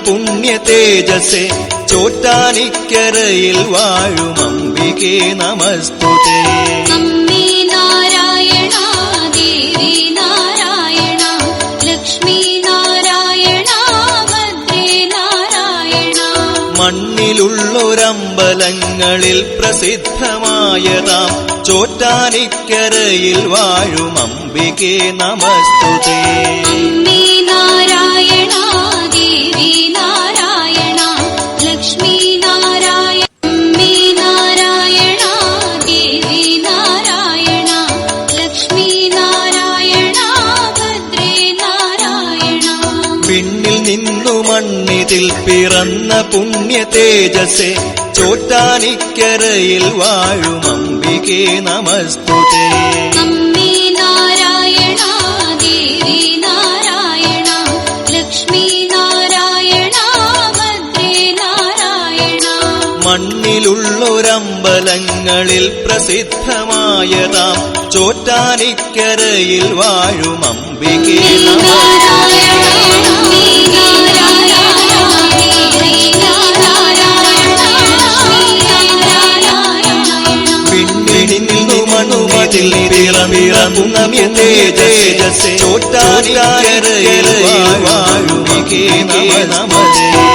പുണ്യ തേജസ്സേ ചോറ്റാനിക്കരയിൽ വാഴും അംബികേ നമസ്തുതേ. അമ്മേ നാരായണ ദേവി നാരായണ ലക്ഷ്മി നാരായണ ഭദ്രേ നാരായണ. മണ്ണിലുള്ളൊരമ്പലങ്ങളിൽ പ്രസിദ്ധമായതാം ചോറ്റാനിക്കരയിൽ വാഴും അംബികേ നമസ്തുതേ. അമ്മേ നാരായണ ദേവി നാരായണ ലക്ഷ്മി നാരായണ. അമ്മേ നാരായണ ദേവി നാരായണ ലക്ഷ്മി നാരായണ ഭദ്രേ നാരായണ. പിന്നിൽ നിന്നു മണ്ണിതിൽ പിറന്ന പുണ്യ തേജസ്സേ ചോറ്റാനിക്കരയിൽ വാഴും അംബികേ നമസ്തുതേ. അമ്മേ നാരായണ ദേവി നാരായണ ലക്ഷ്മി നാരായണ ഭദ്രേ നാരായണ. മണ്ണിലുള്ളൊരമ്പലങ്ങളിൽ പ്രസിദ്ധമായതാം ചോറ്റാനിക്കരയിൽ വാഴും അംബികേ നമസ്തുതേ. മണ്ണുമതിൽ പിറന്ന തേജസ്സേ ചോറ്റാനിക്കരയിൽ വാഴും അംബികേ നമസ്തുതേ.